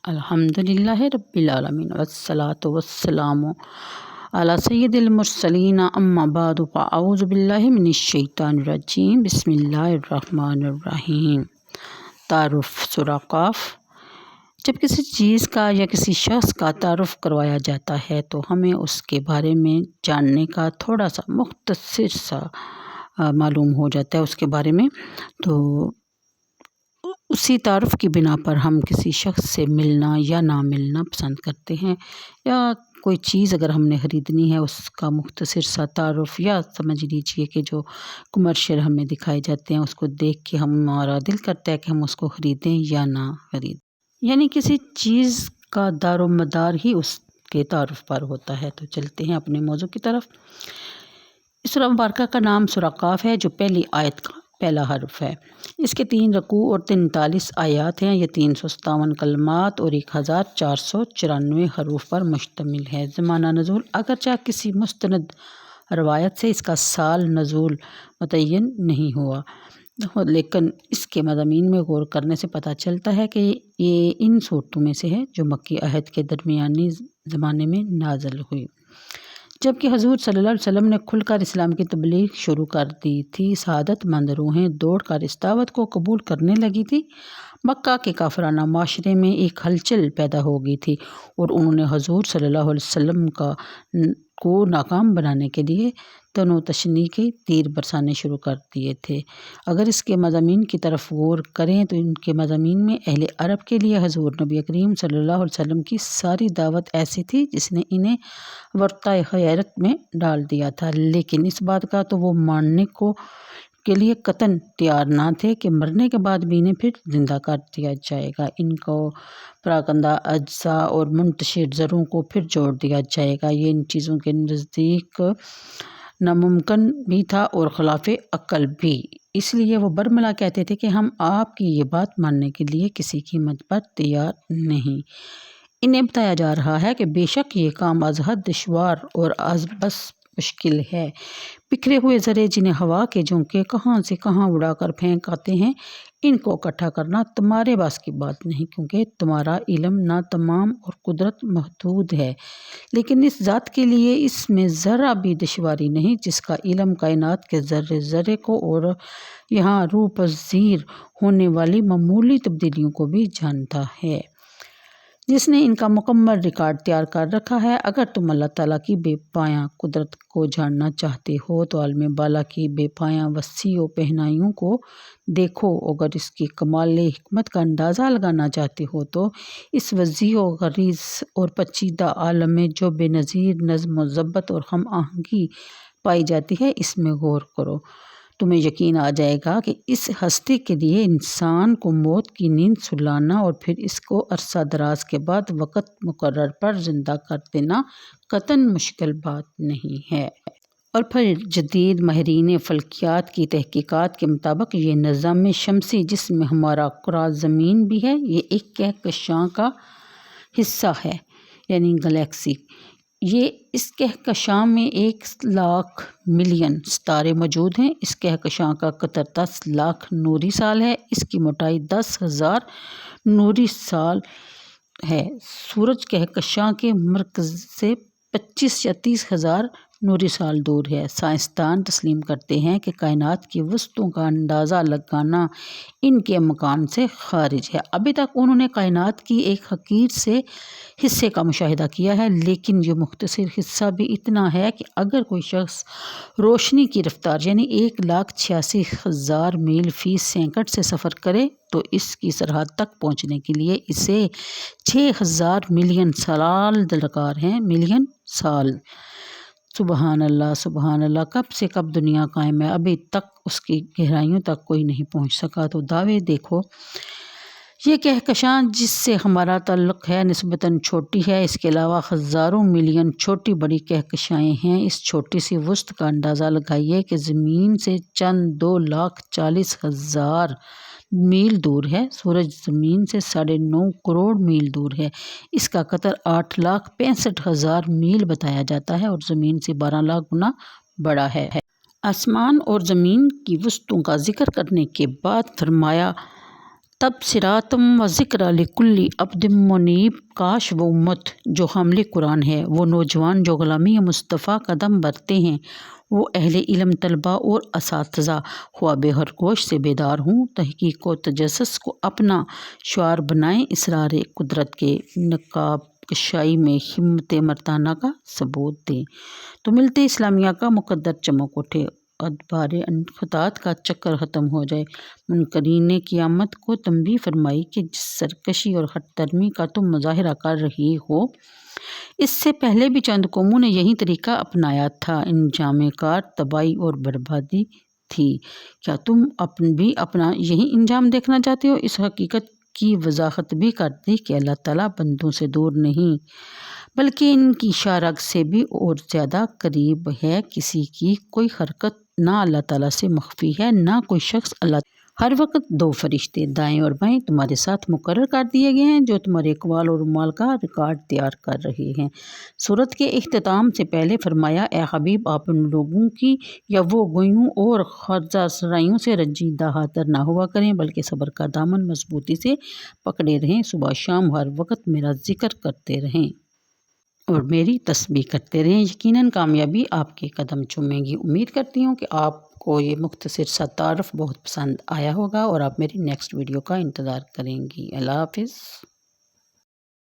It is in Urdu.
الحمدللہ رب العالمین والصلاة والسلام علی سید المرسلین اما بعد فاعوذ باللہ من الشیطان الرجیم بسم اللہ الرحمن الرحیم۔ تعارف سورہ قاف۔ جب کسی چیز کا یا کسی شخص کا تعارف کروایا جاتا ہے تو ہمیں اس کے بارے میں جاننے کا تھوڑا سا مختصر سا معلوم ہو جاتا ہے اس کے بارے میں، تو اسی تعارف کی بنا پر ہم کسی شخص سے ملنا یا نہ ملنا پسند کرتے ہیں، یا کوئی چیز اگر ہم نے خریدنی ہے اس کا مختصر سا تعارف، یا سمجھ لیجئے کہ جو کمرشل ہمیں دکھائے جاتے ہیں اس کو دیکھ کے ہمارا دل کرتا ہے کہ ہم اس کو خریدیں یا نہ خریدیں، یعنی کسی چیز کا دار و مدار ہی اس کے تعارف پر ہوتا ہے۔ تو چلتے ہیں اپنے موضوع کی طرف۔ اس سورہ مبارکہ کا نام سورہ قاف ہے، جو پہلی آیت کا پہلا حرف ہے۔ اس کے 3 رکوع اور 43 آیات ہیں۔ یہ 357 کلمات اور 1494 حروف پر مشتمل ہے۔ زمانہ نزول اگرچہ کسی مستند روایت سے اس کا سال نزول متعین نہیں ہوا، لیکن اس کے مضامین میں غور کرنے سے پتہ چلتا ہے کہ یہ ان صورتوں میں سے ہے جو مکی عہد کے درمیانی زمانے میں نازل ہوئی، جبکہ حضور صلی اللہ علیہ وسلم نے کھل کر اسلام کی تبلیغ شروع کر دی تھی۔ سعادت مند روحیں دوڑ کر اس دعوت کو قبول کرنے لگی تھی۔ مکہ کے کافرانہ معاشرے میں ایک ہلچل پیدا ہو گئی تھی اور انہوں نے حضور صلی اللہ علیہ وسلم کو ناکام بنانے کے لیے طعن و تشنیع کے تیر برسانے شروع کر دیے تھے۔ اگر اس کے مضامین کی طرف غور کریں تو ان کے مضامین میں اہل عرب کے لیے حضور نبی کریم صلی اللہ علیہ وسلم کی ساری دعوت ایسی تھی جس نے انہیں ورطۂ حیرت میں ڈال دیا تھا، لیکن اس بات کا تو وہ ماننے کے لیے قطعاً تیار نہ تھے کہ مرنے کے بعد بھی انہیں پھر زندہ کر دیا جائے گا، ان کو پراکندہ اجزاء اور منتشر زروں کو پھر جوڑ دیا جائے گا۔ یہ ان چیزوں کے نزدیک ناممکن بھی تھا اور خلاف عقل بھی، اس لیے وہ برملا کہتے تھے کہ ہم آپ کی یہ بات ماننے کے لیے کسی قیمت پر تیار نہیں۔ انہیں بتایا جا رہا ہے کہ بے شک یہ کام از حد دشوار اور از بس مشکل ہے۔ بکھرے ہوئے ذرے جنہیں ہوا کے جھونکے کہاں سے کہاں اڑا کر پھینک آتے ہیں، ان کو اکٹھا کرنا تمہارے بس کی بات نہیں، کیونکہ تمہارا علم ناتمام اور قدرت محدود ہے، لیکن اس ذات کے لیے اس میں ذرہ بھی دشواری نہیں جس کا علم کائنات کے ذرے ذرے کو اور یہاں روح پذیر ہونے والی معمولی تبدیلیوں کو بھی جانتا ہے، جس نے ان کا مکمل ریکارڈ تیار کر رکھا ہے۔ اگر تم اللہ تعالیٰ کی بے پایاں قدرت کو جاننا چاہتے ہو تو عالم بالا کی بے پایاں وسیع و پہنائیوں کو دیکھو، اگر اس کی کمال حکمت کا اندازہ لگانا چاہتے ہو تو اس وسیع و غریض اور پیچیدہ عالم میں جو بے نظیر نظم و ضبط اور ہم آہنگی پائی جاتی ہے اس میں غور کرو، تمہیں یقین آ جائے گا کہ اس ہستی کے لیے انسان کو موت کی نیند سلانا اور پھر اس کو عرصہ دراز کے بعد وقت مقرر پر زندہ کر دینا قطعاً مشکل بات نہیں ہے۔ اور پھر جدید ماہرین فلکیات کی تحقیقات کے مطابق یہ نظام شمسی جس میں ہمارا کرہ زمین بھی ہے، یہ ایک کہکشاں کا حصہ ہے، یعنی گلیکسی۔ اس کہکشاں میں 1,00,000 ملین ستارے موجود ہیں۔ اس کہکشاں کا قطر 10 لاکھ نوری سال ہے، اس کی موٹائی 10,000 نوری سال ہے۔ سورج کہکشاں کے مرکز سے 25 یا 30 ہزار نوری سال دور ہے۔ سائنسدان تسلیم کرتے ہیں کہ کائنات کی وسطوں کا اندازہ لگانا ان کے امکان سے خارج ہے۔ ابھی تک انہوں نے کائنات کی ایک حقیر سے حصے کا مشاہدہ کیا ہے، لیکن یہ مختصر حصہ بھی اتنا ہے کہ اگر کوئی شخص روشنی کی رفتار یعنی 1,86,000 میل فی سیکنڈ سے سفر کرے تو اس کی سرحد تک پہنچنے کے لیے اسے 6,000 ملین سال درکار ہیں۔ ملین سال! سبحان اللہ، سبحان اللہ! کب سے کب دنیا قائم ہے، ابھی تک اس کی گہرائیوں تک کوئی نہیں پہنچ سکا۔ تو دعوے دیکھو، یہ کہکشاں جس سے ہمارا تعلق ہے نسبتاً چھوٹی ہے، اس کے علاوہ ہزاروں ملین چھوٹی بڑی کہکشائیں ہیں۔ اس چھوٹی سی وسط کا اندازہ لگائیے کہ زمین سے چند 2,40,000 میل دور ہے۔ سورج زمین سے 9.5 کروڑ میل دور ہے، اس کا قطر 8,65,000 میل بتایا جاتا ہے اور زمین سے 12 لاکھ گنا بڑا ہے۔ آسمان اور زمین کی وسطوں کا ذکر کرنے کے بعد فرمایا تبصراتم و ذکر لکل عبد منیب، کاش وہ امت جو حامل قرآن ہے، وہ نوجوان جو غلامی مصطفیٰ قدم برتے ہیں، وہ اہل علم طلبہ اور اساتذہ خواب ہر گوش سے بیدار ہوں، تحقیق و تجسس کو اپنا شعار بنائیں، اسرار قدرت کے نقاب کشائی میں ہمت مردانہ کا ثبوت دیں۔ تو ملتے اسلامیہ کا مقدر چمک اٹھے، ادبار انحطاط کا چکر ختم ہو جائے۔ منکرین قیامت کو تنبیہ فرمائی کہ جس سرکشی اور ہٹ درمی کا تم مظاہرہ کر رہی ہو، اس سے پہلے بھی چند قوموں نے یہی طریقہ اپنایا تھا، انجام کار تباہی اور بربادی تھی۔ کیا تم بھی اپنا یہی انجام دیکھنا چاہتے ہو؟ اس حقیقت کی وضاحت بھی کر دی کہ اللہ تعالیٰ بندوں سے دور نہیں بلکہ ان کی شارگ سے بھی اور زیادہ قریب ہے۔ کسی کی کوئی حرکت نہ اللہ تعالیٰ سے مخفی ہے، نہ کوئی شخص اللہ ہر وقت دو فرشتے دائیں اور بائیں تمہارے ساتھ مقرر کر دیے گئے ہیں جو تمہارے اقوال اور اعمال کا ریکارڈ تیار کر رہے ہیں۔ سورت کے اختتام سے پہلے فرمایا، اے حبیب آپ ان لوگوں کی یا وہ گویوں اور خرزہ سرائیوں سے رنجیدہ حاضر نہ ہوا کریں بلکہ صبر کا دامن مضبوطی سے پکڑے رہیں، صبح شام ہر وقت میرا ذکر کرتے رہیں اور میری تسبیح کرتے رہیں، یقیناً کامیابی آپ کے قدم چومے گی۔ امید کرتی ہوں کہ آپ کو یہ مختصر سا تعارف بہت پسند آیا ہوگا اور آپ میری نیکسٹ ویڈیو کا انتظار کریں گی۔ اللہ حافظ۔